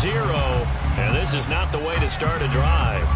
0, and this is not the way to start a drive.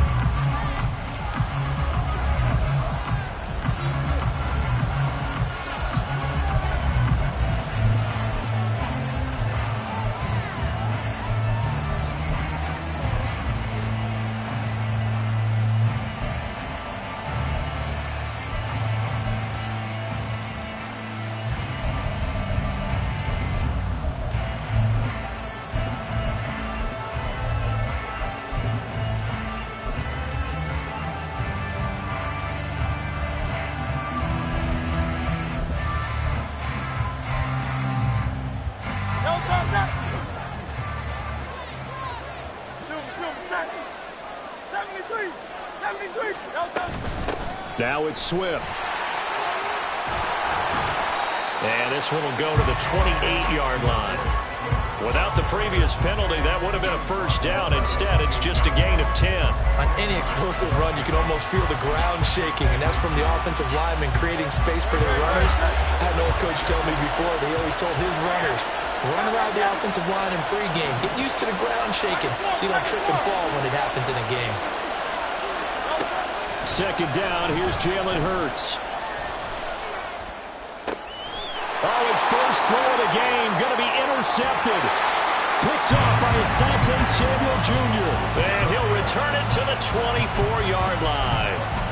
Now it's Swift. And this one will go to the 28-yard line. Without the previous penalty, that would have been a first down. Instead, it's just a gain of 10. On any explosive run, you can almost feel the ground shaking, and that's from the offensive linemen creating space for their runners. I had an old coach tell me before, they always told his runners, run around the offensive line in pregame. Get used to the ground shaking so you don't trip and fall when it happens in a game. Second down, here's Jalen Hurts. Oh, his first throw of the game, going to be intercepted. Picked off by Asante Samuel Jr. And he'll return it to the 24-yard line.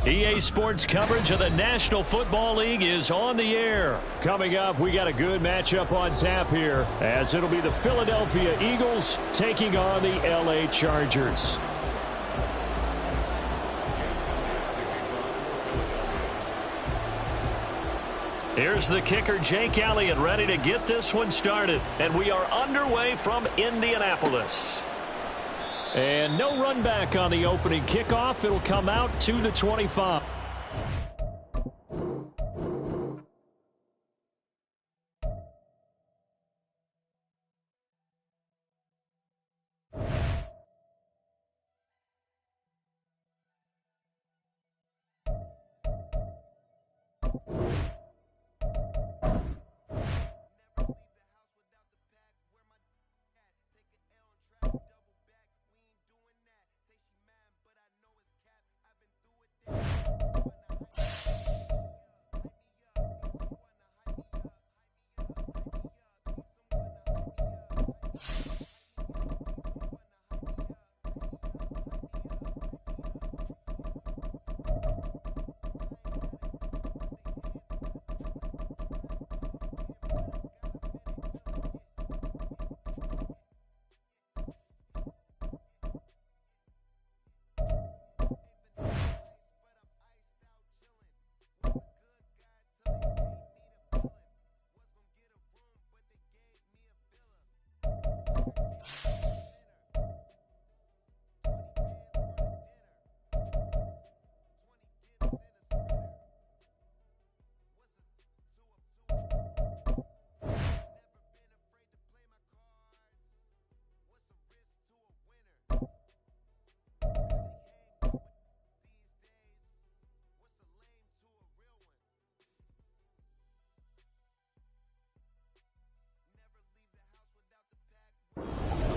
EA Sports coverage of the National Football League is on the air. Coming up, we got a good matchup on tap here, as it'll be the Philadelphia Eagles taking on the LA Chargers. Here's the kicker, Jake Elliott, ready to get this one started. And we are underway from Indianapolis. And no run back on the opening kickoff. It'll come out to the 25.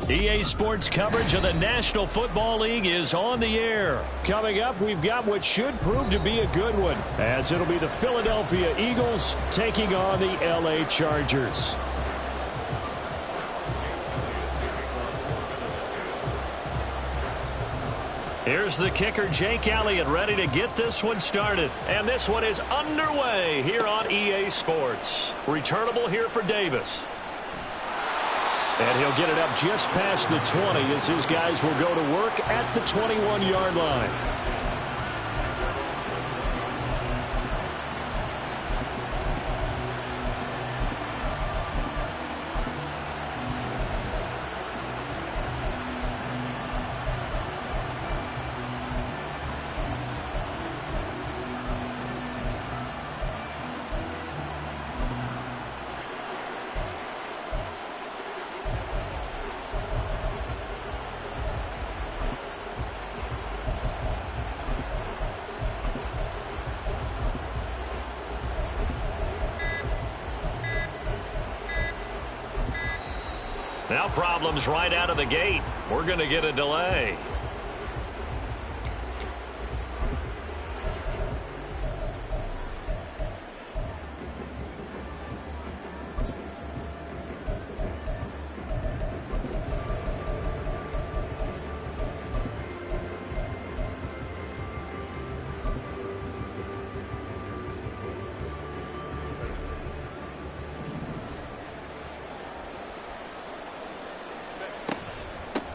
EA Sports coverage of the National Football League is on the air. Coming up, we've got what should prove to be a good one, as it'll be the Philadelphia Eagles taking on the LA Chargers. Here's the kicker, Jake Elliott, ready to get this one started. And this one is underway here on EA Sports. Returnable here for Davis. And he'll get it up just past the 20 as his guys will go to work at the 21-yard line. Now problems right out of the gate. We're going to get a delay.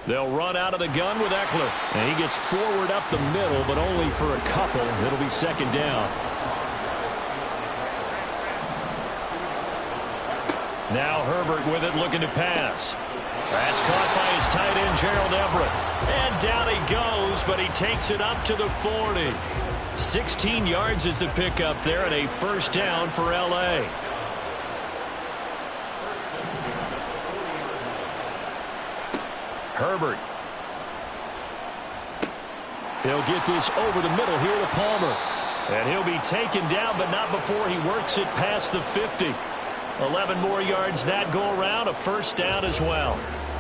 They'll run out of the gun with Eckler. And he gets forward up the middle, but only for a couple. It'll be second down. Now Herbert with it, looking to pass. That's caught by his tight end, Gerald Everett. And down he goes, but he takes it up to the 40. 16 yards is the pickup there, and a first down for L.A. Herbert. He'll get this over the middle here to Palmer. And he'll be taken down, but not before he works it past the 50. 11 more yards that go around, a first down as well.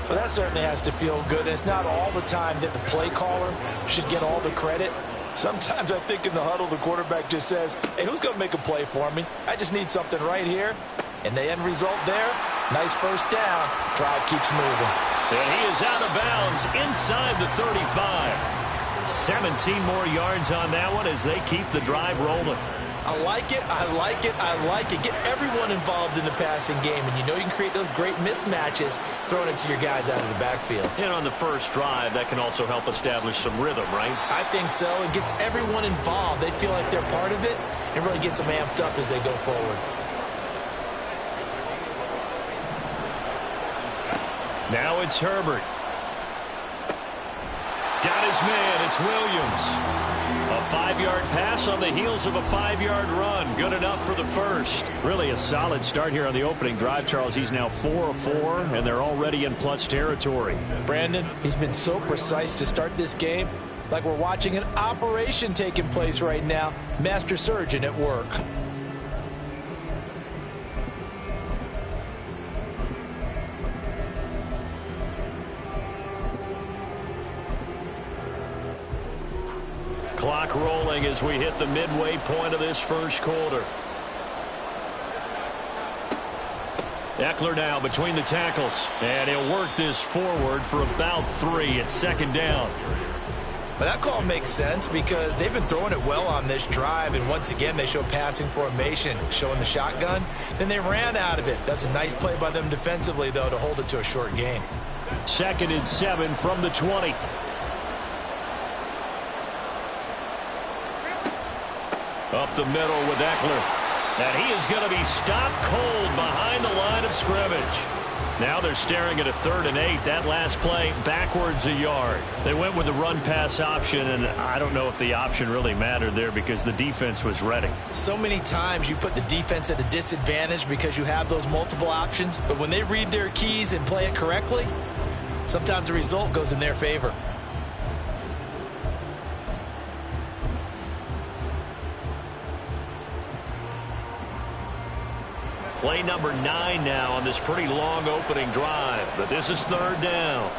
Well, that certainly has to feel good. And it's not all the time that the play caller should get all the credit. Sometimes I think in the huddle, the quarterback just says, hey, who's going to make a play for me? I just need something right here. And the end result there, nice first down. Drive keeps moving. And he is out of bounds inside the 35. 17 more yards on that one as they keep the drive rolling. I like it, I like it, I like it. Get everyone involved in the passing game, and you know you can create those great mismatches throwing it to your guys out of the backfield. And on the first drive, that can also help establish some rhythm, right? I think so. It gets everyone involved. They feel like they're part of it and really gets them amped up as they go forward. Now it's Herbert. Got his man. It's Williams. A 5-yard pass on the heels of a 5-yard run. Good enough for the first. Really a solid start here on the opening drive, Charles. He's now 4 of 4, and they're already in plus territory. Brandon, he's been so precise to start this game. Like we're watching an operation taking place right now. Master surgeon at work. Clock rolling as we hit the midway point of this first quarter. Eckler now between the tackles. And he'll work this forward for about 3 at second down. But that call makes sense because they've been throwing it well on this drive. And once again, they show passing formation, showing the shotgun. Then they ran out of it. That's a nice play by them defensively, though, to hold it to a short gain. 2nd and 7 from the 20. Up the middle with Eckler. And he is going to be stopped cold behind the line of scrimmage. Now they're staring at a 3rd and 8. That last play backwards a yard. They went with the run-pass option, and I don't know if the option really mattered there because the defense was ready. So many times you put the defense at a disadvantage because you have those multiple options. But when they read their keys and play it correctly, sometimes the result goes in their favor. Play number 9 now on this pretty long opening drive. But this is third down.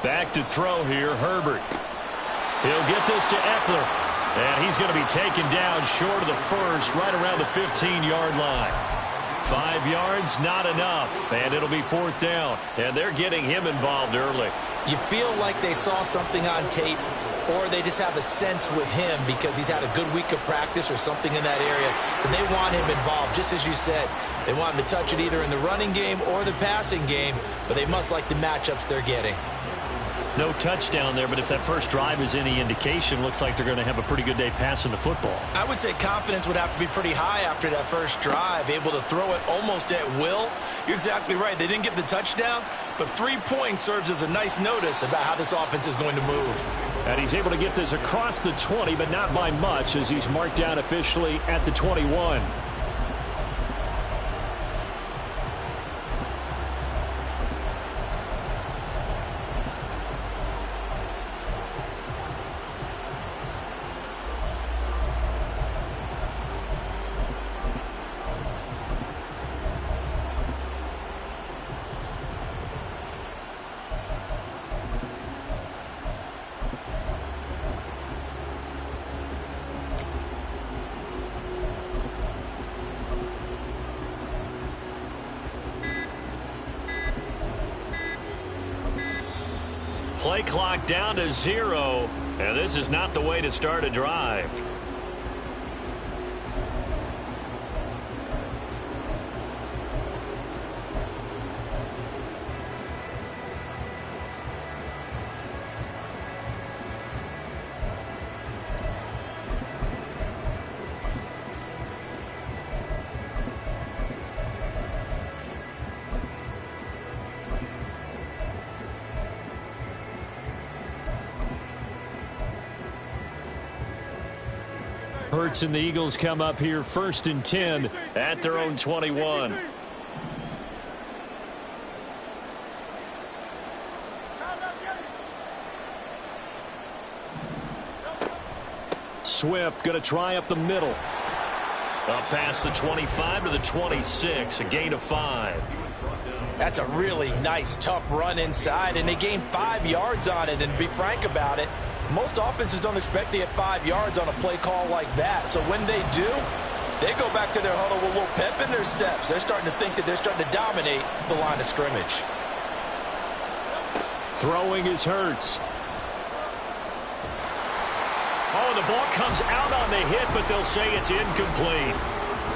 Back to throw here, Herbert. He'll get this to Eckler. And he's going to be taken down short of the first, right around the 15-yard line. 5 yards, not enough. And it'll be fourth down. And they're getting him involved early. You feel like they saw something on tape, or they just have a sense with him because he's had a good week of practice or something in that area, and they want him involved, just as you said. They want him to touch it either in the running game or the passing game, but they must like the matchups they're getting. No touchdown there, but if that first drive is any indication, looks like they're going to have a pretty good day passing the football. I would say confidence would have to be pretty high after that first drive, able to throw it almost at will. You're exactly right. They didn't get the touchdown, but 3 points serves as a nice notice about how this offense is going to move. And he's able to get this across the 20, but not by much, as he's marked down officially at the 21. Play clock down to 0, and this is not the way to start a drive. Hurts and the Eagles come up here 1st and 10 at their own 21. Swift going to try up the middle. Up past the 25 to the 26, a gain of 5. That's a really nice, tough run inside, and they gained 5 yards on it. And to be frank about it, most offenses don't expect to get 5 yards on a play call like that. So when they do, they go back to their huddle with a little pep in their steps. They're starting to think that they're starting to dominate the line of scrimmage. Throwing is Hurts. Oh, the ball comes out on the hit, but they'll say it's incomplete.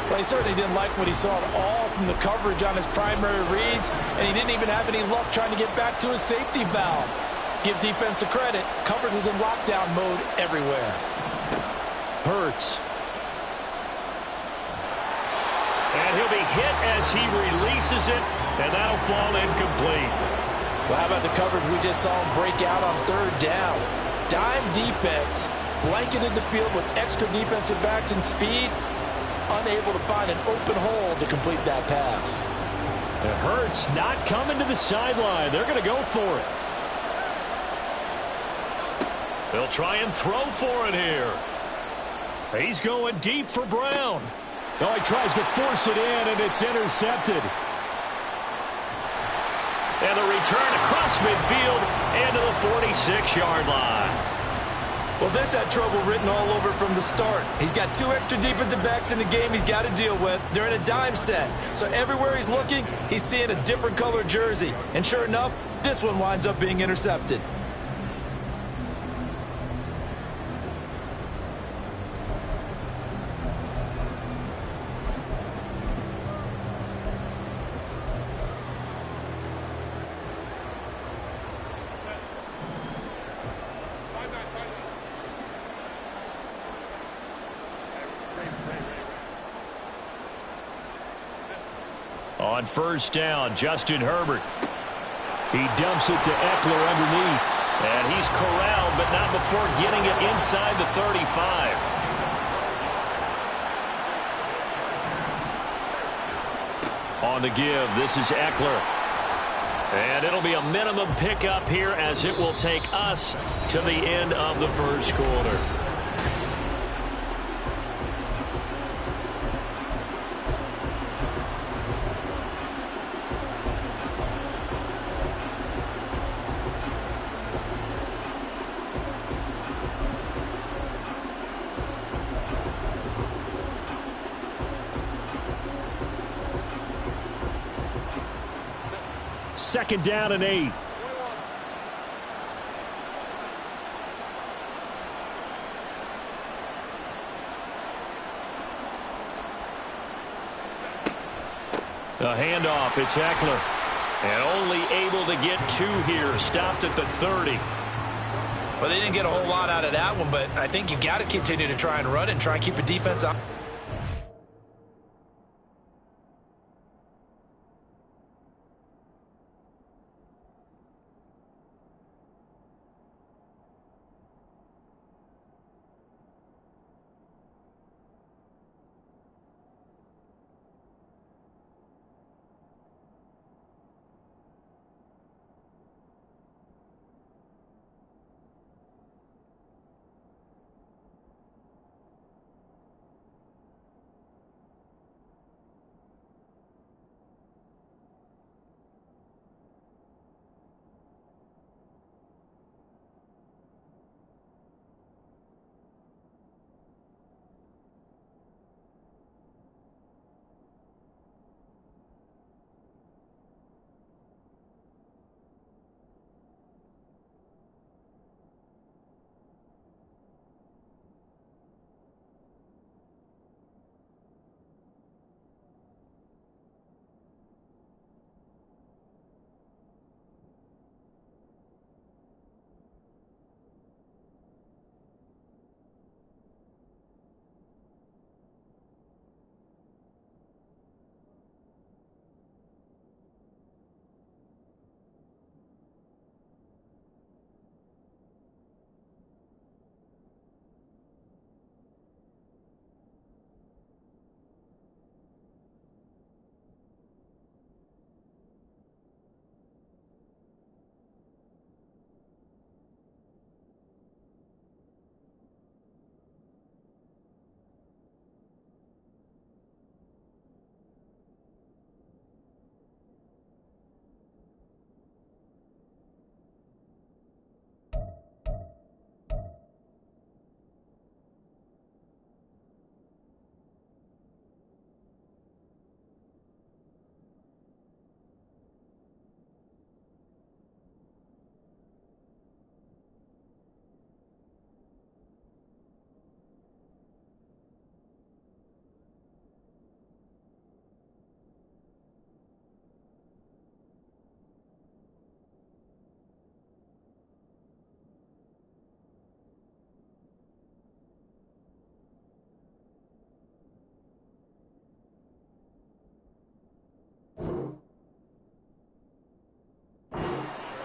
Well, he certainly didn't like what he saw at all from the coverage on his primary reads, and he didn't even have any luck trying to get back to his safety valve. Give defense a credit. Coverage was in lockdown mode everywhere. Hurts. And he'll be hit as he releases it, and that'll fall incomplete. Well, how about the coverage we just saw him break out on 3rd down? Dime defense, blanketed the field with extra defensive backs and speed, unable to find an open hole to complete that pass. It Hurts not coming to the sideline. They're going to go for it. They'll try and throw for it here. He's going deep for Brown. Oh, he tries to force it in, and it's intercepted. And the return across midfield and to the 46-yard line. Well, this had trouble written all over from the start. He's got 2 extra defensive backs in the game he's got to deal with. They're in a dime set. So everywhere he's looking, he's seeing a different color jersey. And sure enough, this one winds up being intercepted. On 1st down, Justin Herbert. He dumps it to Eckler underneath. And he's corralled, but not before getting it inside the 35. On the give, this is Eckler. And it'll be a minimum pickup here as it will take us to the end of the 1st quarter. 2nd down and 8. A handoff, it's Eckler. And only able to get 2 here, stopped at the 30. Well, they didn't get a whole lot out of that one, but I think you've got to continue to try and run and try and keep the defense out.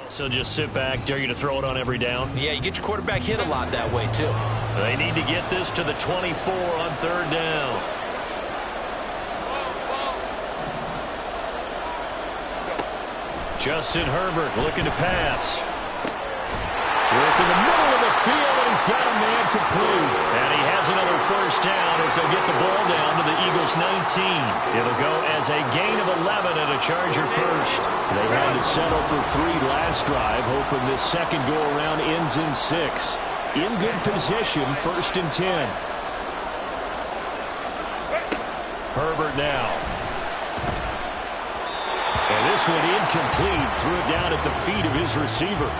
So just sit back, dare you to throw it on every down? Yeah, you get your quarterback hit a lot that way, too. They need to get this to the 24 on 3rd down. Justin Herbert looking to pass. Work in the middle of the field, and he's got a man complete. And he has another 1st down as they'll get the ball down to the Eagles' 19. It'll go as a gain of 11 and a Charger first. They had to settle for 3 last drive, hoping this second go-around ends in 6. In good position, 1st and 10. Herbert now. And this one incomplete. Threw it down at the feet of his receiver.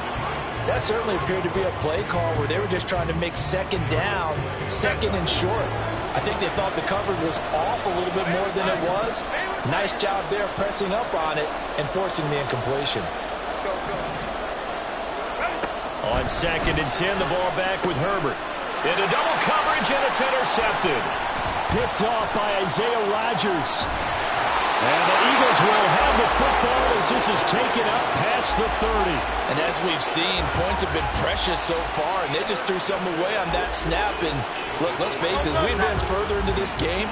That certainly appeared to be a play call where they were just trying to make 2nd down, 2nd and short. I think they thought the coverage was off a little bit more than it was. Nice job there pressing up on it and forcing the incompletion. On 2nd and 10, the ball back with Herbert. Into double coverage, and it's intercepted. Picked off by Isaiah Rodgers. And the Eagles will have the football as this is taken up past the 30. And as we've seen, points have been precious so far, and they just threw something away on that snap. And look, let's face it, as we advance further into this game,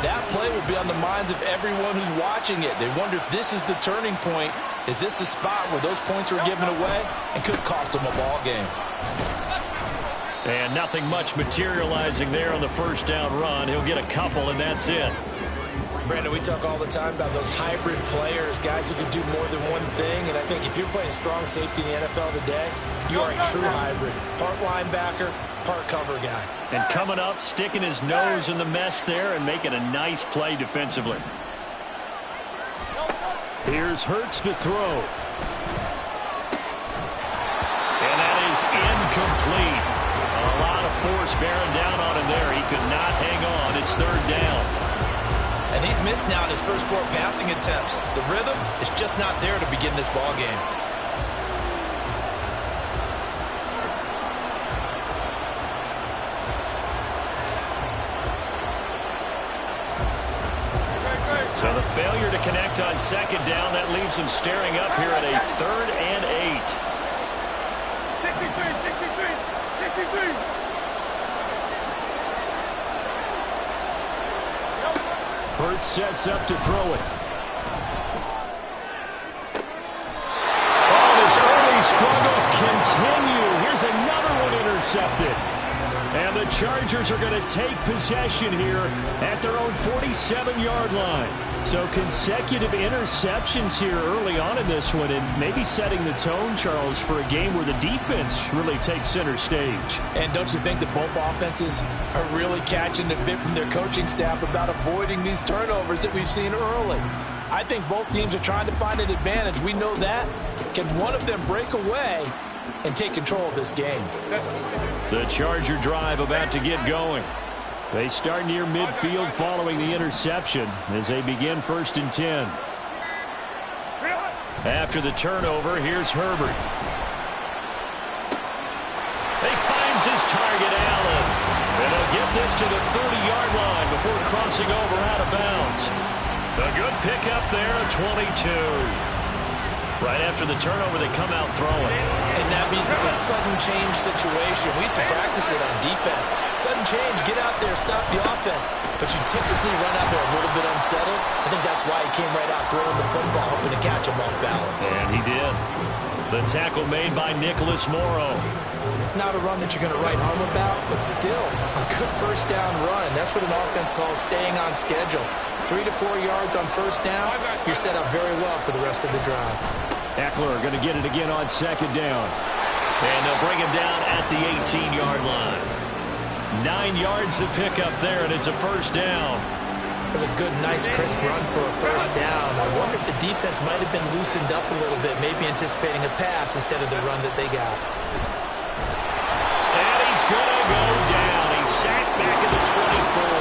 that play will be on the minds of everyone who's watching it. They wonder if this is the turning point. Is this the spot where those points were given away and could cost them a ball game? And nothing much materializing there on the 1st down run. He'll get a couple, and that's it. Brandon, we talk all the time about those hybrid players, guys who can do more than one thing. And I think if you're playing strong safety in the NFL today, you are a true hybrid. Part linebacker, part cover guy. And coming up, sticking his nose in the mess there and making a nice play defensively. Here's Hurts to throw. force bearing down on him there. He could not hang on. It's third down. And he's missed now in his first 4 passing attempts. The rhythm is just not there to begin this ball game. So the failure to connect on second down, that leaves him staring up here at a 3rd and 8. 63. Curt sets up to throw it. Oh, his early struggles continue. Here's another one intercepted. And the Chargers are going to take possession here at their own 47-yard line. So consecutive interceptions here early on in this one, and maybe setting the tone, Charles, for a game where the defense really takes center stage. And don't you think that both offenses are really catching the bit from their coaching staff about avoiding these turnovers that we've seen early? I think both teams are trying to find an advantage. We know that. Can one of them break away and take control of this game? The Charger drive about to get going. They start near midfield following the interception as they begin 1st and 10. After the turnover, here's Herbert. He finds his target, Allen. And he'll get this to the 30-yard line before crossing over out of bounds. A good pickup there at 22. Right after the turnover, they come out throwing. And that means it's a sudden change situation. We used to practice it on defense. Sudden change, get out there, stop the offense. But you typically run out there a little bit unsettled. I think that's why he came right out throwing the football, hoping to catch him off balance. And he did. The tackle made by Nicholas Morrow. Not a run that you're going to write home about, but still a good first down run. That's what an offense calls staying on schedule. 3 to 4 yards on first down, you're set up very well for the rest of the drive. Eckler going to get it again on second down. And they'll bring him down at the 18-yard line. 9 yards to pick up there, and it's a first down. That's a good, nice, crisp run for a first down. I wonder if the defense might have been loosened up a little bit, maybe anticipating a pass instead of the run that they got. And he's going to go down. He's sacked back at the 24.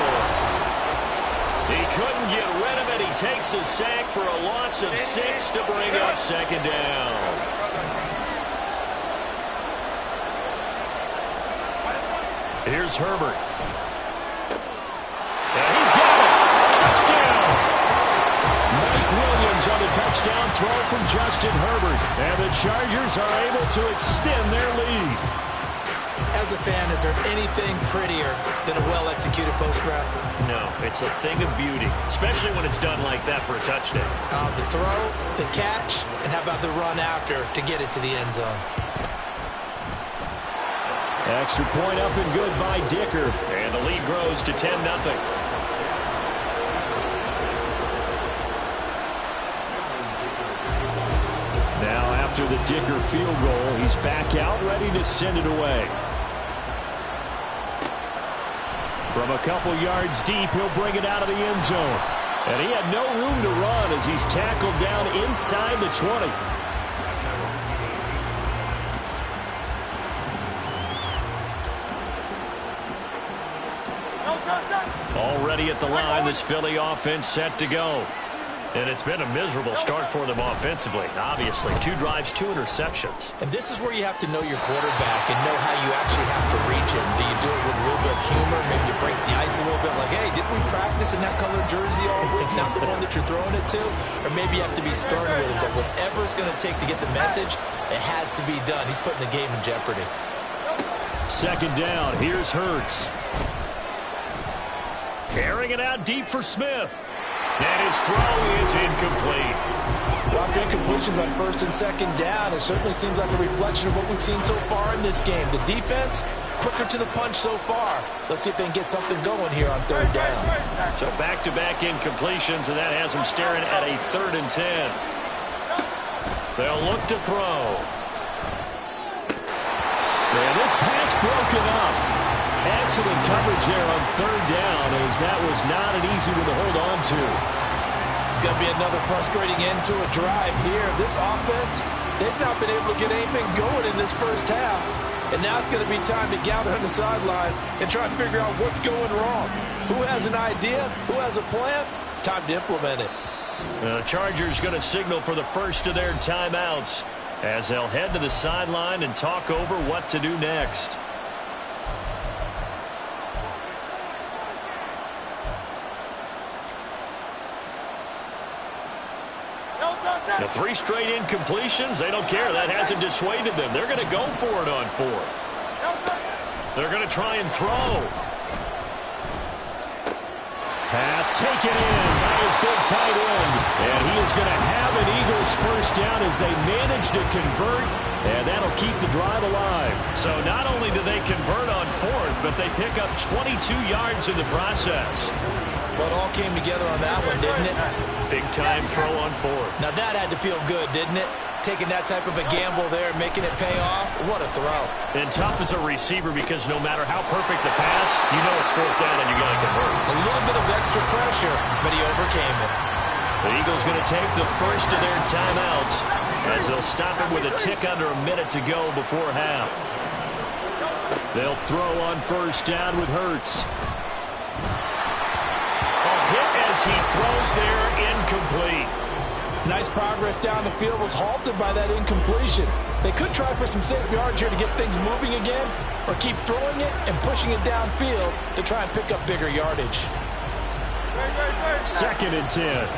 He couldn't get rid of it. He takes a sack for a loss of 6 to bring up second down. Here's Herbert. And he's got it. Touchdown. Mike Williams on the touchdown throw from Justin Herbert. And the Chargers are able to extend their lead. As a fan, is there anything prettier than a well-executed post route? No, it's a thing of beauty, especially when it's done like that for a touchdown. The throw, the catch, and how about the run after to get it to the end zone? Extra point up and good by Dicker. And the lead grows to 10-0. Now after the Dicker field goal, he's back out ready to send it away. From a couple yards deep, he'll bring it out of the end zone. And he had no room to run as he's tackled down inside the 20. Already at the line, this Philly offense set to go. And it's been a miserable start for them offensively. Obviously, 2 drives, 2 interceptions. And this is where you have to know your quarterback and know how you actually have to reach him. Do you do it with a little bit of humor? Maybe you break the ice a little bit like, hey, didn't we practice in that color jersey all week? Not the one that you're throwing it to? Or maybe you have to be stern with him. But whatever it's going to take to get the message, it has to be done. He's putting the game in jeopardy. Second down. Here's Hurts. Carrying it out deep for Smith. And his throw is incomplete. Well, incompletions on first and second down. It certainly seems like a reflection of what we've seen so far in this game. The defense, quicker to the punch so far. Let's see if they can get something going here on third down. So back-to-back incompletions, and that has them staring at a 3rd and 10. They'll look to throw. And this pass broken up. Excellent coverage there on third down, as that was not an easy one to hold on to. It's going to be another frustrating end to a drive here. This offense They've not been able to get anything going in this first half. And now it's going to be time to gather on the sidelines and try and figure out what's going wrong. Who has an idea? Who has a plan? Time to implement it. The Chargers going to signal for the first of their timeouts as they'll head to the sideline and talk over what to do next. The 3 straight incompletions, they don't care. That hasn't dissuaded them. They're going to go for it on 4th. They're going to try and throw. Pass taken in by his big tight end. And he is going to have an Eagles first down as they manage to convert. And that'll keep the drive alive. So not only do they convert on 4th, but they pick up 22 yards in the process. Well, it all came together on that one, didn't it? Big-time throw on 4th. Now that had to feel good, didn't it? Taking that type of a gamble there, making it pay off. What a throw. And tough as a receiver because no matter how perfect the pass, you know it's 4th down and you're going to convert. A little bit of extra pressure, but he overcame it. The Eagles going to take the first of their timeouts as they'll stop it with a tick under a minute to go before half. They'll throw on first down with Hurts. Hit as he throws there, incomplete. Nice progress down the field was halted by that incompletion. They could try for some safe yards here to get things moving again, or keep throwing it and pushing it downfield to try and pick up bigger yardage. 2nd and 10.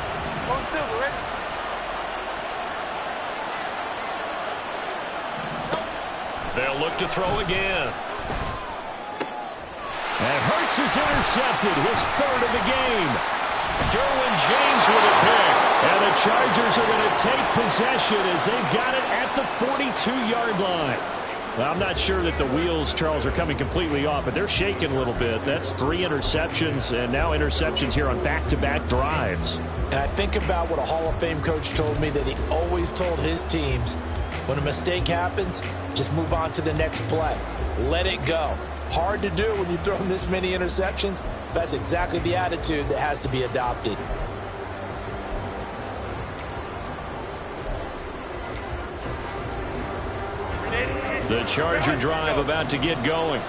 They'll look to throw again. And Hurts is intercepted, his 3rd of the game. Derwin James with a pick. And the Chargers are going to take possession as they've got it at the 42-yard line. Well, I'm not sure that the wheels, Charles, are coming completely off, but they're shaking a little bit. That's 3 interceptions, and now interceptions here on back-to-back drives. And I think about what a Hall of Fame coach told me that he always told his teams, when a mistake happens, just move on to the next play. Let it go. Hard to do when you've thrown this many interceptions. That's exactly the attitude that has to be adopted. The Charger drive about to get going.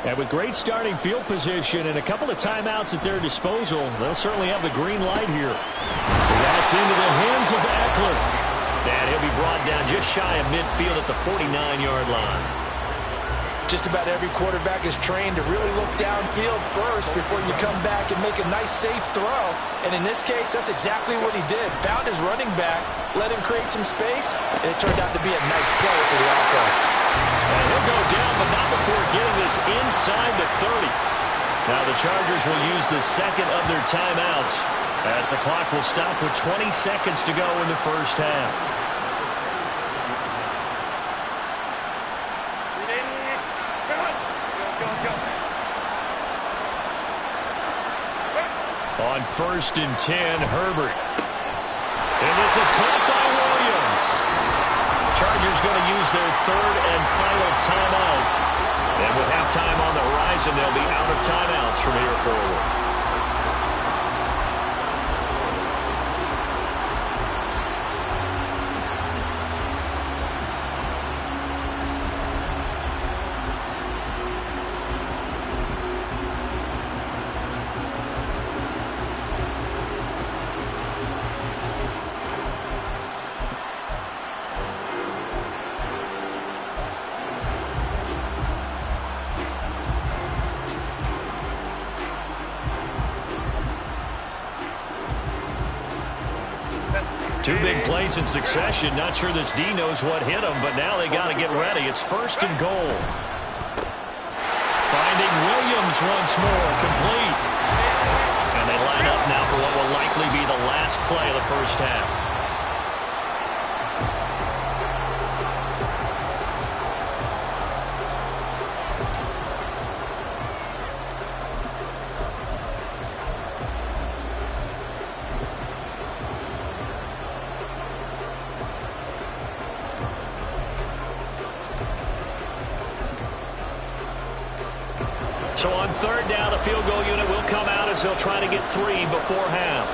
And with great starting field position and a couple of timeouts at their disposal, they'll certainly have the green light here. That's into the hands of Eckler. And he'll be brought down just shy of midfield at the 49-yard line. Just about every quarterback is trained to really look downfield first before you come back and make a nice, safe throw. And in this case, that's exactly what he did. Found his running back, let him create some space, and it turned out to be a nice play for the offense. And he'll go down, but not before getting this inside the 30. Now the Chargers will use the 2nd of their timeouts as the clock will stop with 20 seconds to go in the first half. On 1st and 10, Herbert. And this is caught by Williams. Chargers going to use their 3rd and final timeout. And with halftime on the horizon, they'll be out of timeouts from here forward. Two big plays in succession. Not sure this D knows what hit him, but now they got to get ready. It's 1st and goal. Finding Williams once more, complete. And they line up now for what will likely be the last play of the first half. So on 3rd down, the field goal unit will come out as they'll try to get 3 before half.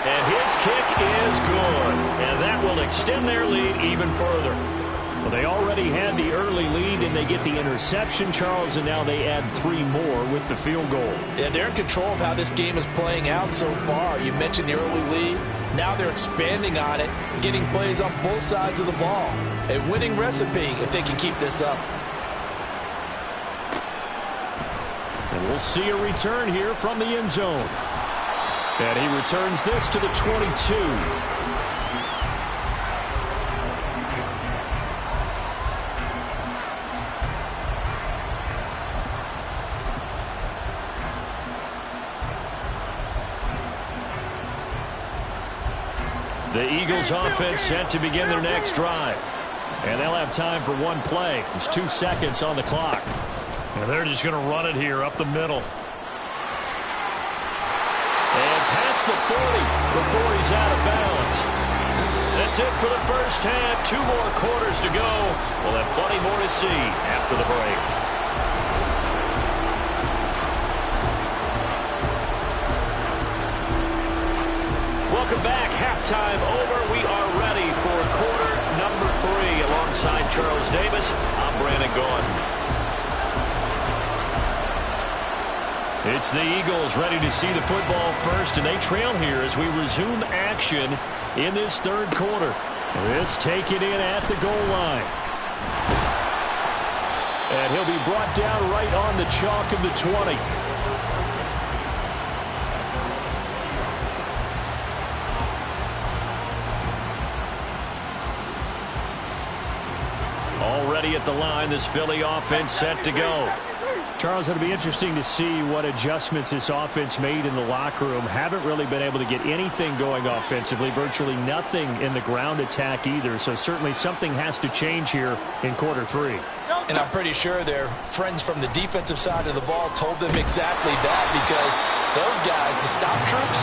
And his kick is good. And that will extend their lead even further. Well, they already had the early lead, and they get the interception, Charles, and now they add 3 more with the field goal. Yeah, they're in control of how this game is playing out so far. You mentioned the early lead. Now they're expanding on it, getting plays on both sides of the ball. A winning recipe if they can keep this up. And we'll see a return here from the end zone. And he returns this to the 22. The Eagles offense set to begin their next drive. And they'll have time for one play. There's 2 seconds on the clock. And they're just going to run it here up the middle. And past the 40 before he's out of bounds. That's it for the first half. 2 more quarters to go. We'll have plenty more to see after the break. Welcome back. Halftime over. We are ready for quarter number 3. Alongside Charles Davis, I'm Brandon Gaudin. It's the Eagles ready to see the football first, and they trail here as we resume action in this third quarter. This taken in at the goal line. And he'll be brought down right on the chalk of the 20. Already at the line, this Philly offense set to go. Charles, it'll be interesting to see what adjustments this offense made in the locker room. Haven't really been able to get anything going offensively, virtually nothing in the ground attack either. So certainly something has to change here in quarter 3. And I'm pretty sure their friends from the defensive side of the ball told them exactly that, because those guys, the stop troops,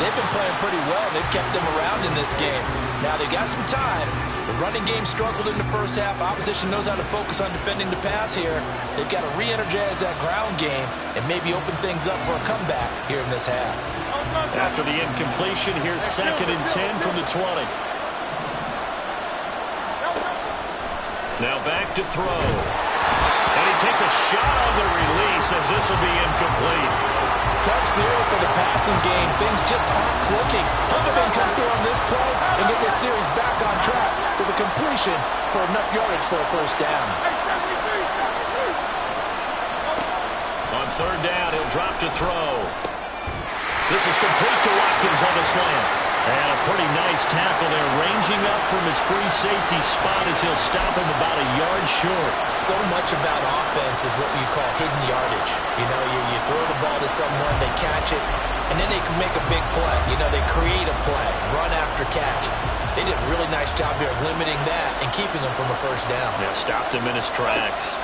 they've been playing pretty well. They've kept them around in this game. Now they got some time. The running game struggled in the first half. Opposition knows how to focus on defending the pass here. They've got to re-energize that ground game and maybe open things up for a comeback here in this half. After the incompletion, here's 2nd and 10 from the 20. Now back to throw. And he takes a shot on the release as this will be incomplete. Tough series for the passing game. Things just aren't clicking. Hope they can come through on this play and get this series back on track with a completion for enough yardage for a first down. On 3rd down, he'll drop to throw. This is complete to Watkins on the slant. And a pretty nice tackle there, ranging up from his free safety spot as he'll stop him about a yard short. So much about offense is what you call hidden yardage. You know, you throw the ball to someone, they catch it, and then they can make a big play. You know, they create a play, run after catch. They did a really nice job there of limiting that and keeping him from a first down. Yeah, stopped him in his tracks.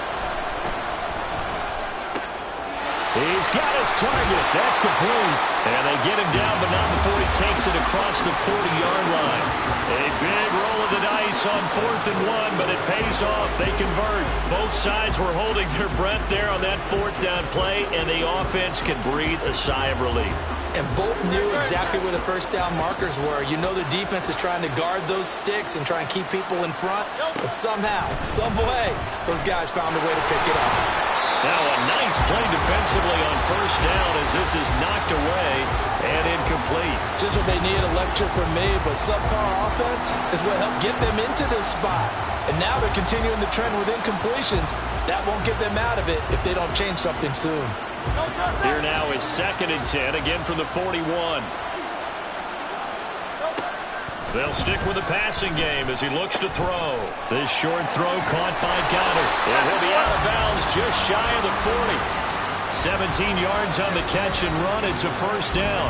He's got his target. That's complete. And they get him down, but not before he takes it across the 40-yard line. A big roll of the dice on 4th and 1, but it pays off. They convert. Both sides were holding their breath there on that 4th down play, and the offense can breathe a sigh of relief. And both knew exactly where the first down markers were. You know the defense is trying to guard those sticks and try and keep people in front, but somehow, some way, those guys found a way to pick it up. Now a nice play defensively on 1st down as this is knocked away and incomplete. Just what they need, a lecture from me, but subpar offense is what helped get them into this spot. And now they're continuing the trend with incompletions. That won't get them out of it if they don't change something soon. Here now is 2nd and 10, again from the 41. They'll stick with the passing game as he looks to throw. This short throw caught by Goddard. And he'll be out of bounds just shy of the 40. 17 yards on the catch and run. It's a first down.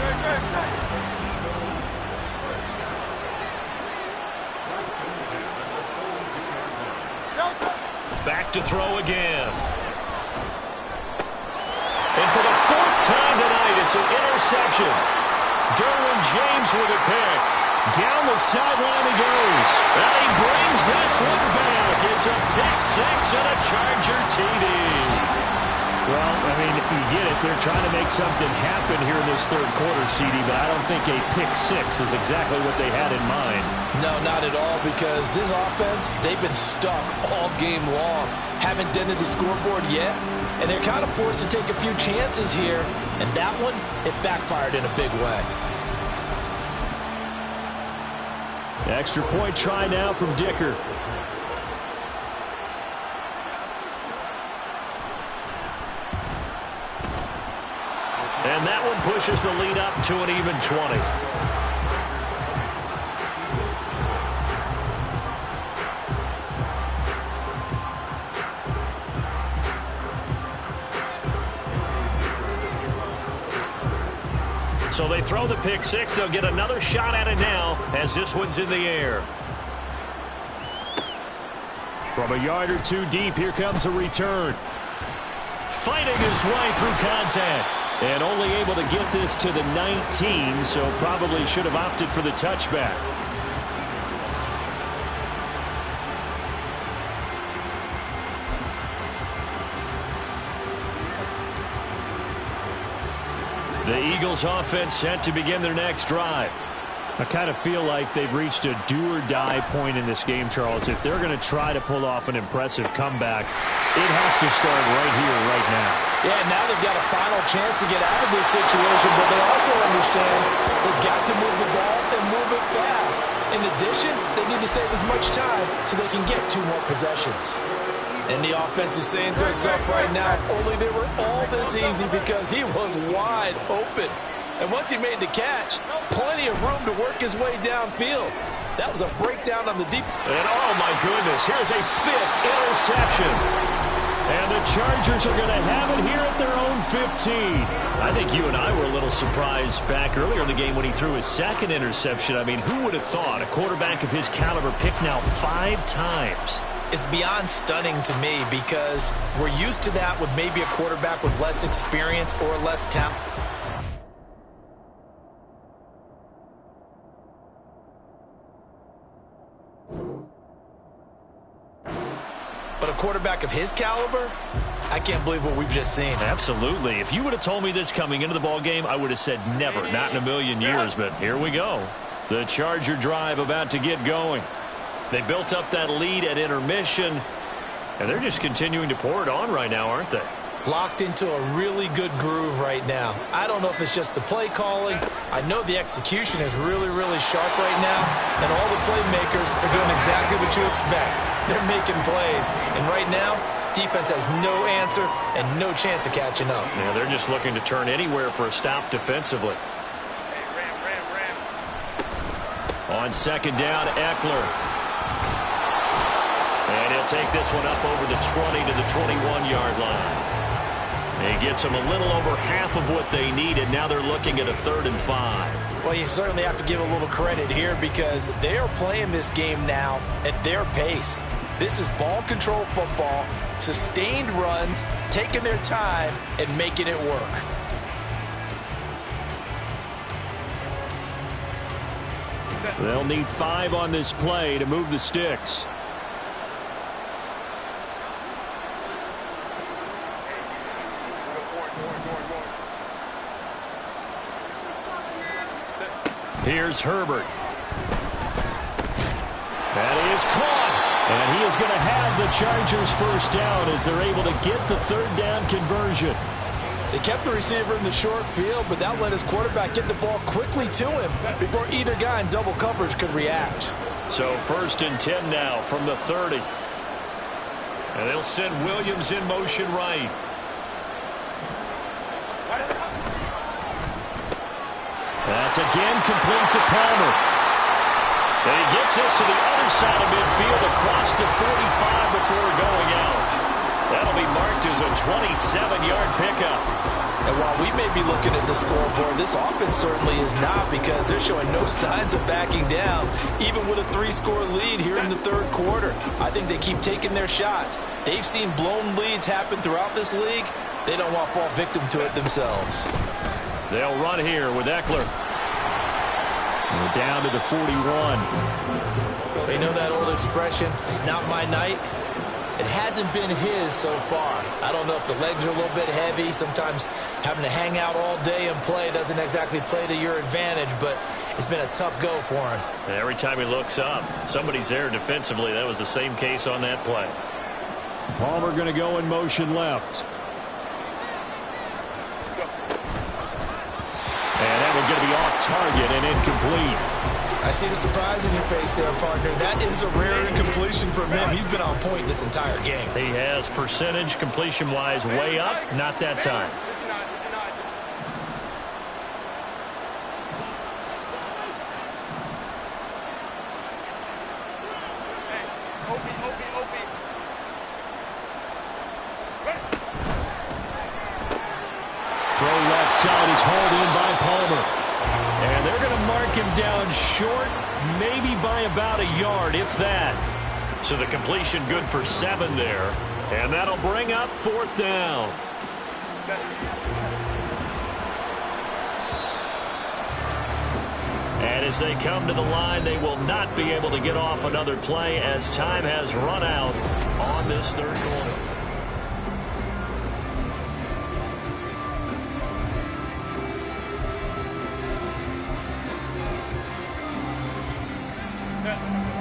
Back to throw again. And for the 4th time tonight, it's an interception. Derwin James with a pick. Down the sideline he goes. And he brings this one back. It's a pick 6 and a Charger TD. Well, I mean, you get it. They're trying to make something happen here in this third quarter, CD, but I don't think a pick six is exactly what they had in mind. No, not at all, because this offense, they've been stuck all game long. Haven't dented the scoreboard yet, and they're kind of forced to take a few chances here, and that one, it backfired in a big way. Extra point try now from Dicker. And that one pushes the lead up to an even 20. So they throw the pick six. They'll get another shot at it now as this one's in the air. From a yard or two deep, here comes a return. Fighting his way through contact. And only able to get this to the 19, so probably should have opted for the touchback. The Eagles offense set to begin their next drive. I kind of feel like they've reached a do-or-die point in this game, Charles. If they're going to try to pull off an impressive comeback, it has to start right here, right now. Yeah, now they've got a final chance to get out of this situation, but they also understand they've got to move the ball and move it fast. In addition, they need to save as much time so they can get 2 more possessions. And the offense is saying to itself right now, only they were all this easy because he was wide open. And once he made the catch, plenty of room to work his way downfield. That was a breakdown on the deep. And oh my goodness, here's a 5th interception. And the Chargers are going to have it here at their own 15. I think you and I were a little surprised back earlier in the game when he threw his 2nd interception. I mean, who would have thought a quarterback of his caliber picked now 5 times? It's beyond stunning to me because we're used to that with maybe a quarterback with less experience or less talent. But a quarterback of his caliber, I can't believe what we've just seen. Absolutely. If you would have told me this coming into the ball game, I would have said never, not in a million years. But here we go. The Charger drive about to get going. They built up that lead at intermission, and they're just continuing to pour it on right now, aren't they? Locked into a really good groove right now. I don't know if it's just the play calling. I know the execution is really, really sharp right now, and all the playmakers are doing exactly what you expect. They're making plays, and right now, defense has no answer and no chance of catching up. Yeah, they're just looking to turn anywhere for a stop defensively. On 2nd down, Eckler. And he'll take this one up over the 20 to the 21-yard line. He gets them a little over half of what they needed. Now they're looking at a 3rd and 5. Well, you certainly have to give a little credit here because they are playing this game now at their pace. This is ball control football, sustained runs, taking their time, and making it work. They'll need 5 on this play to move the sticks. Here's Herbert. That is caught. And he is going to have the Chargers first down as they're able to get the 3rd down conversion. They kept the receiver in the short field, but that let his quarterback get the ball quickly to him before either guy in double coverage could react. So 1st and 10 now from the 30. And they'll send Williams in motion right. That's again complete to Palmer. And he gets this to the other side of midfield across the 45 before going out. That'll be marked as a 27-yard pickup. And while we may be looking at the scoreboard, this offense certainly is not because they're showing no signs of backing down, even with a 3-score lead here in the 3rd quarter. I think they keep taking their shots. They've seen blown leads happen throughout this league. They don't want to fall victim to it themselves. They'll run here with Eckler. And down to the 41. You know that old expression, it's not my night. It hasn't been his so far. I don't know if the legs are a little bit heavy. Sometimes having to hang out all day and play doesn't exactly play to your advantage, but it's been a tough go for him. And every time he looks up, somebody's there defensively. That was the same case on that play. Palmer going to go in motion left. And that one going to be off target and incomplete. I see the surprise in your face there, partner. That is a rare incompletion from him. He's been on point this entire game. He has percentage completion-wise way up. Not that time. Throw left side is hauled in by Palmer. And they're going to mark him down short, maybe by about a yard, if that. So the completion good for 7 there. And that'll bring up 4th down. And as they come to the line, they will not be able to get off another play as time has run out on this 3rd quarter.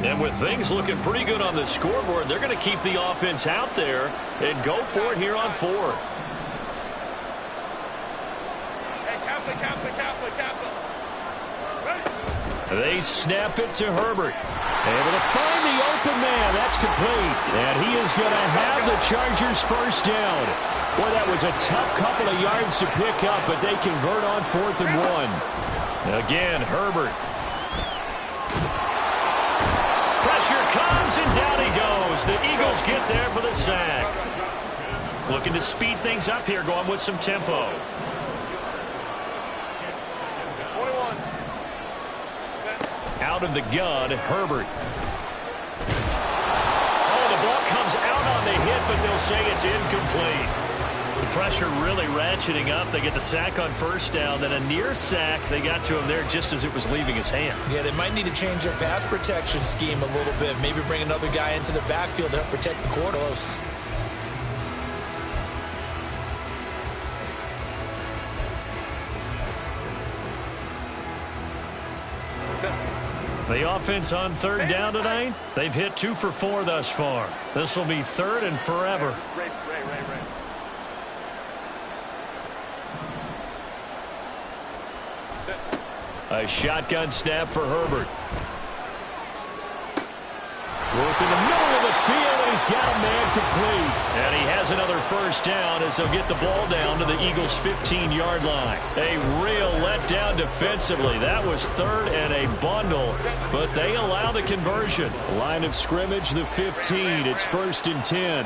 And with things looking pretty good on the scoreboard, they're going to keep the offense out there and go for it here on 4th. They snap it to Herbert. Able to find the open man. That's complete. And he is going to have the Chargers first down. Boy, that was a tough couple of yards to pick up, but they convert on 4th and 1. Again, Herbert. Pressure comes, and down he goes. The Eagles get there for the sack. Looking to speed things up here, going with some tempo. Out of the gun, Herbert. Oh, the ball comes out on the hit, but they'll say it's incomplete. The pressure really ratcheting up. They get the sack on 1st down, then a near sack. They got to him there just as it was leaving his hand. Yeah, they might need to change their pass protection scheme a little bit. Maybe bring another guy into the backfield to help protect the quarters. The offense on 3rd down tonight, they've hit 2 for 4 thus far. This will be 3rd and forever. A shotgun snap for Herbert. Work in the middle of the field, and he's got a man complete. And he has another 1st down as they'll get the ball down to the Eagles' 15-yard line. A real letdown defensively. That was 3rd and a bundle, but they allow the conversion. Line of scrimmage, the 15. It's 1st and 10.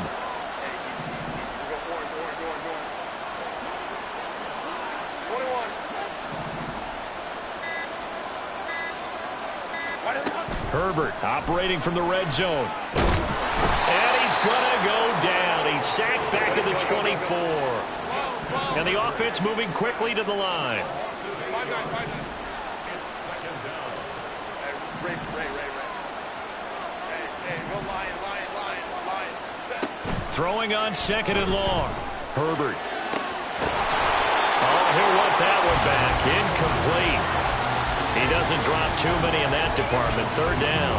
Herbert operating from the red zone. And he's going to go down. He's sacked back at the 24. And the offense moving quickly to the line. Throwing on 2nd and long. Herbert. Oh, he'll want that one back. Incomplete. He doesn't drop too many in that department. 3rd down.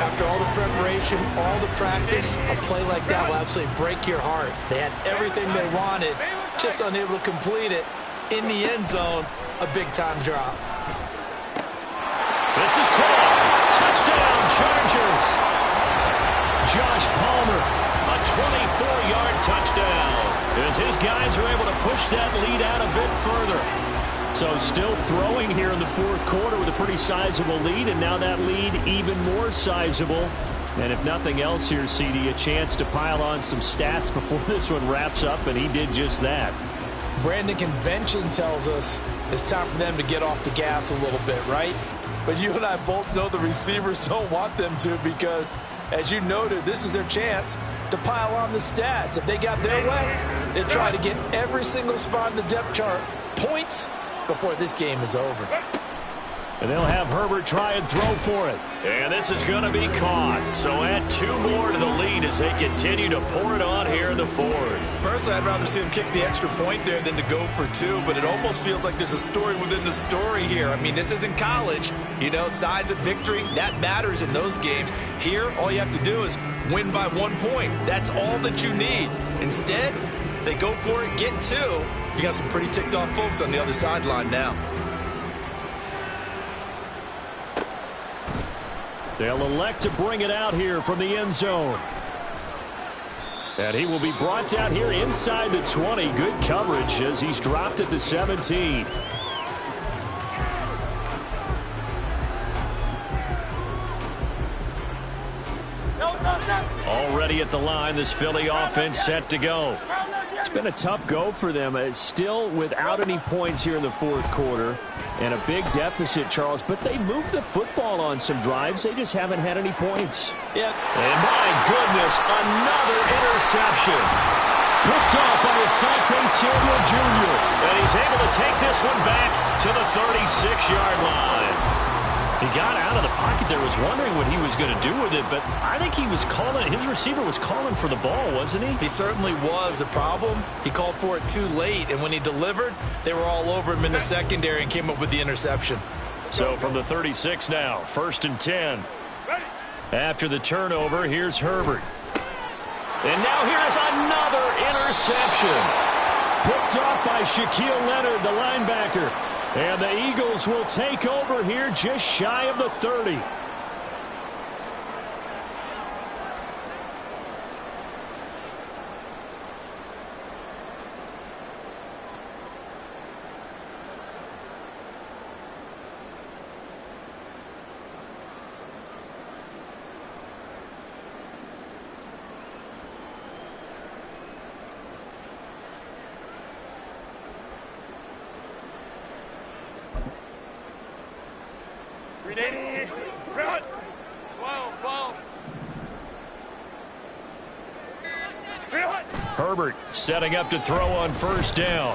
After all the preparation, all the practice, a play like that will absolutely break your heart. They had everything they wanted, just unable to complete it. In the end zone, a big-time drop. This is caught. Touchdown, Chargers. Josh Palmer, a 24-yard touchdown. As his guys are able to push that lead out a bit further. So still throwing here in the 4th quarter with a pretty sizable lead, and now that lead even more sizable. And if nothing else here, CD, a chance to pile on some stats before this one wraps up, and he did just that. Brandon, convention tells us it's time for them to get off the gas a little bit, right? But you and I both know the receivers don't want them to because, as you noted, this is their chance to pile on the stats. If they got their way, they try to get every single spot in the depth chart points before this game is over. And they'll have Herbert try and throw for it. And this is going to be caught. So add 2 more to the lead as they continue to pour it on here in the fourth. Personally, I'd rather see him kick the extra point there than to go for 2, but it almost feels like there's a story within the story here. I mean, this isn't college. You know, size of victory, that matters in those games. Here, all you have to do is win by 1 point. That's all that you need. Instead, they go for it, get 2. You got some pretty ticked off folks on the other sideline now. They'll elect to bring it out here from the end zone. And he will be brought down here inside the 20. Good coverage as he's dropped at the 17. Already at the line, this Philly offense set to go. It's been a tough go for them. It's still without any points here in the fourth quarter. And a big deficit, Charles, but they moved the football on some drives. They just haven't had any points. Yeah. And my goodness, another interception. Picked off by Asante Samuel Jr. And he's able to take this one back to the 36-yard line. He got out of the pocket there, was wondering what he was going to do with it, but I think he was calling, his receiver was calling for the ball, wasn't he? He certainly was. The problem, he called for it too late, and when he delivered, they were all over him in the secondary and came up with the interception. So from the 36 now, 1st and 10. After the turnover, here's Herbert. And now here's another interception. Picked off by Shaquille Leonard, the linebacker. And the Eagles will take over here just shy of the 30. Herbert setting up to throw on 1st down.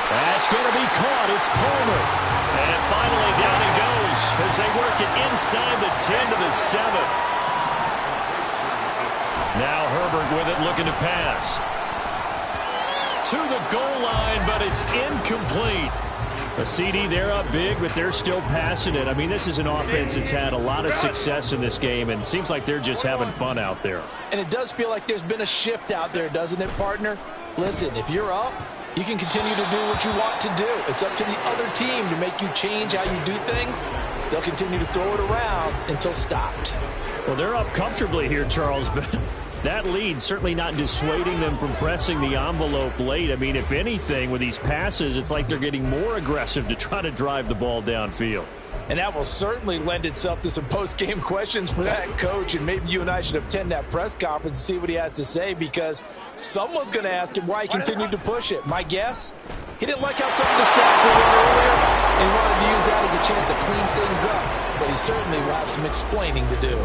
That's going to be caught. It's Palmer. And finally down he goes as they work it inside the 10 to the 7. Now Herbert with it looking to pass. To the goal line, but it's incomplete. A CD, they're up big, but they're still passing it. I mean, this is an offense that's had a lot of success in this game, and it seems like they're just having fun out there. And it does feel like there's been a shift out there, doesn't it, partner? Listen, if you're up, you can continue to do what you want to do. It's up to the other team to make you change how you do things. They'll continue to throw it around until stopped. Well, they're up comfortably here, Charles, but that lead certainly not dissuading them from pressing the envelope late. I mean, if anything, with these passes, it's like they're getting more aggressive to try to drive the ball downfield. And that will certainly lend itself to some post-game questions for that coach, and maybe you and I should attend that press conference and see what he has to say, because someone's going to ask him why he continued to push it. My guess, he didn't like how some of the snaps were earlier, and he wanted to use that as a chance to clean things up, but he certainly will have some explaining to do.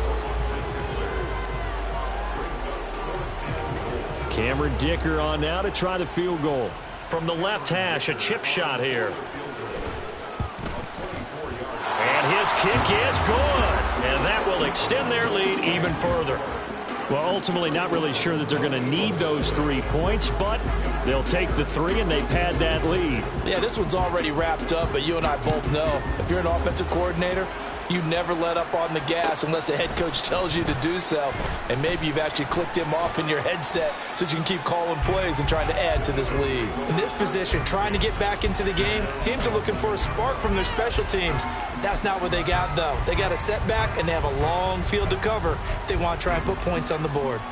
Cameron Dicker on now to try the field goal. From the left hash, a chip shot here. And his kick is good. And that will extend their lead even further. Well, ultimately not really sure that they're going to need those 3 points, but they'll take the 3 and they pad that lead. Yeah, this one's already wrapped up, but you and I both know if you're an offensive coordinator, you never let up on the gas unless the head coach tells you to do so. And maybe you've actually clicked him off in your headset so you can keep calling plays and trying to add to this lead. In this position, trying to get back into the game, teams are looking for a spark from their special teams. That's not what they got, though. They got a setback, and they have a long field to cover if they want to try and put points on the board.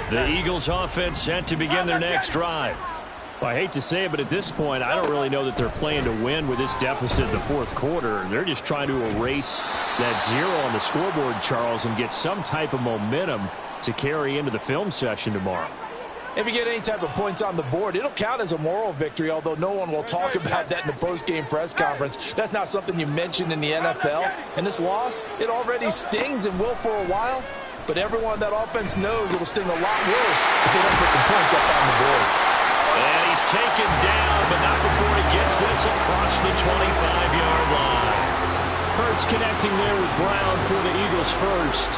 The Eagles offense set to begin their next drive. Well, I hate to say it, but at this point, I don't really know that they're playing to win with this deficit in the fourth quarter. They're just trying to erase that 0 on the scoreboard, Charles, and get some type of momentum to carry into the film session tomorrow. If you get any type of points on the board, it'll count as a moral victory, although no one will talk about that in the post-game press conference. That's not something you mention in the NFL. And this loss, it already stings and will for a while, but everyone on that offense knows it'll sting a lot worse if they don't put some points up on the board. And he's taken down, but not before he gets this across the 25-yard line. Hurts connecting there with Brown for the Eagles first.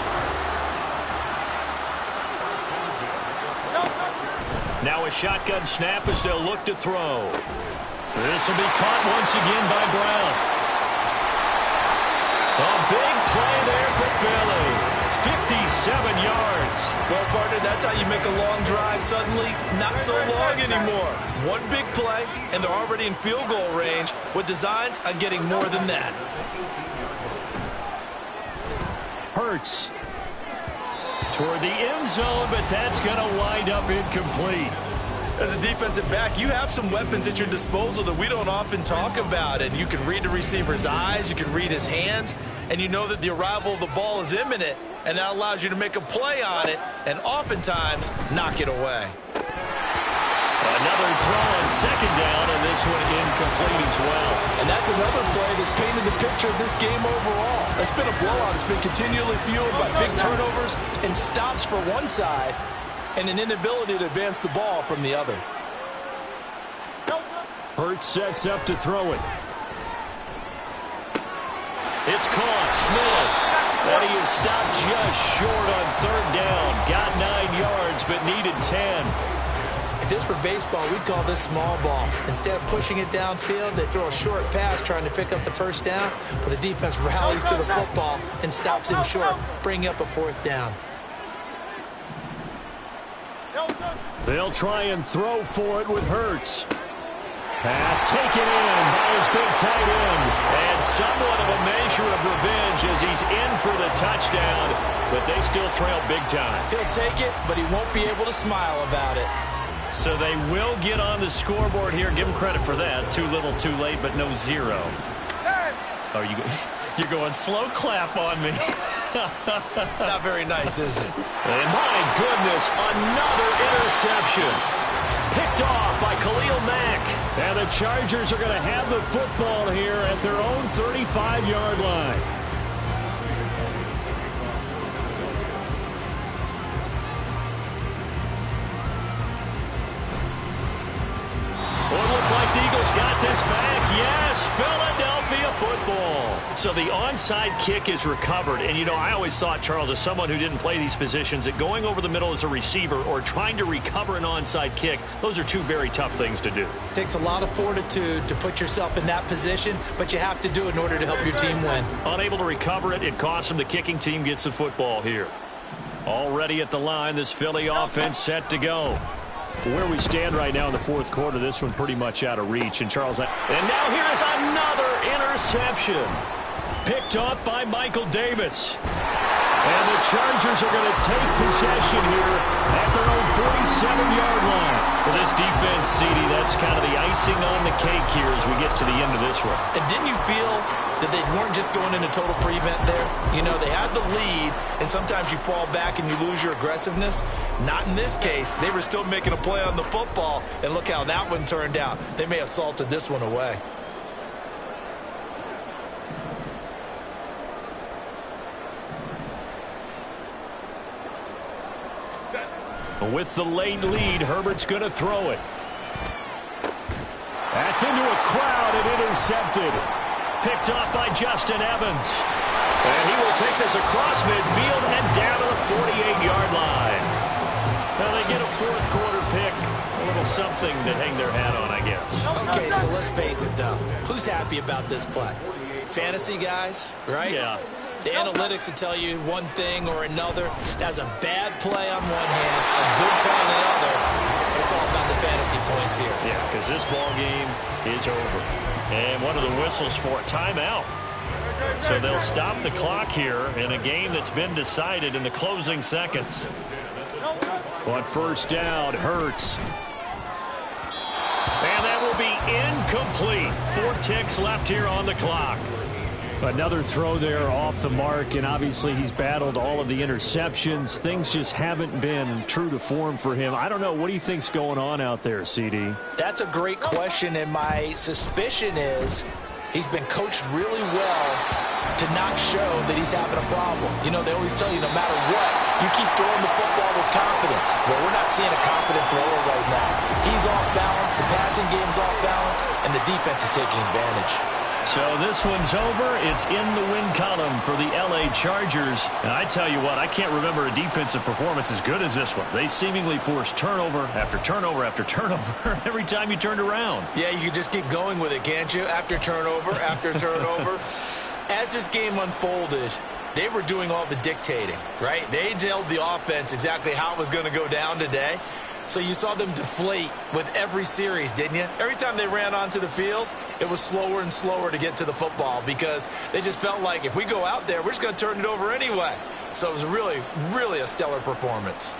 Now a shotgun snap as they'll look to throw. This will be caught once again by Brown. A big play there for Philly. 57 yards. Well, partner, that's how you make a long drive suddenly not so long anymore. One big play, and they're already in field goal range with designs on getting more than that. Hurts. Toward the end zone, but that's going to wind up incomplete. As a defensive back, you have some weapons at your disposal that we don't often talk about. And you can read the receiver's eyes, you can read his hands, and you know that the arrival of the ball is imminent. And that allows you to make a play on it and oftentimes knock it away. Another throw on second down, and this one incomplete as well. And that's another play that's painted the picture of this game overall. It's been a blowout. It's been continually fueled by big turnovers and stops for one side and an inability to advance the ball from the other. Hurts sets up to throw it. It's caught. Smith. And he is stopped just short on third down. Got 9 yards, but needed 10. If this were baseball, we'd call this small ball. Instead of pushing it downfield, they throw a short pass trying to pick up the first down, but the defense rallies to the football and stops him short, bringing up a fourth down. They'll try and throw for it with Hurts. Pass taken in by his big tight end. And somewhat of a measure of revenge as he's in for the touchdown, but they still trail big time. He'll take it, but he won't be able to smile about it. So they will get on the scoreboard here. Give them credit for that. Too little, too late, but no zero. Oh, you're going slow clap on me. Not very nice, is it? And my goodness, another interception. Picked off by Khalil Mack. And the Chargers are going to have the football here at their own 35-yard line. Well, it looked like the Eagles got this back. Yes, Philadelphia football. So the onside kick is recovered. And, you know, I always thought, Charles, as someone who didn't play these positions, that going over the middle as a receiver or trying to recover an onside kick, those are two very tough things to do. It takes a lot of fortitude to put yourself in that position, but you have to do it in order to help your team win. Unable to recover it, it costs them. The kicking team gets the football here. Already at the line, this Philly offense set to go. Where we stand right now in the fourth quarter, this one pretty much out of reach. And Charles, and now here is another interception. Picked off by Michael Davis. And the Chargers are going to take possession here at their own 47-yard line. For this defense, CD, that's kind of the icing on the cake here as we get to the end of this one. And didn't you feel that they weren't just going into total prevent there? You know, they had the lead, and sometimes you fall back and you lose your aggressiveness. Not in this case. They were still making a play on the football, and look how that one turned out. They may have salted this one away. With the late lead, Herbert's going to throw it. That's into a crowd and intercepted. Picked off by Justin Evans. And he will take this across midfield and down to the 48-yard line. Now they get a fourth quarter pick. A little something to hang their hat on, I guess. Okay, so let's face it, though. Who's happy about this play? Fantasy guys, right? Yeah. The analytics will tell you one thing or another. That's a bad play on one hand, a good play on the other. But it's all about the fantasy points here. Yeah, because this ball game is over. And what are the whistles for? Timeout. So they'll stop the clock here in a game that's been decided in the closing seconds. On first down, Hurts. And that will be incomplete. 4 ticks left here on the clock. Another throw there off the mark, and obviously he's battled all of the interceptions. Things just haven't been true to form for him. I don't know. What do you think's going on out there, CD? That's a great question, and my suspicion is he's been coached really well to not show that he's having a problem. You know, they always tell you no matter what, You keep throwing the football with confidence. Well, we're not seeing a confident thrower right now. He's off balance, the passing game's off balance, and the defense is taking advantage. So this one's over. It's in the win column for the L.A. Chargers. And I tell you what, I can't remember a defensive performance as good as this one. They seemingly forced turnover after turnover after turnover every time you turned around. Yeah, you could just keep going with it, can't you? After turnover, after turnover. As this game unfolded, they were doing all the dictating, right? They told the offense exactly how it was going to go down today. So you saw them deflate with every series, didn't you? Every time they ran onto the field, it was slower and slower to get to the football because they just felt like if we go out there, we're just going to turn it over anyway. So it was really, really a stellar performance.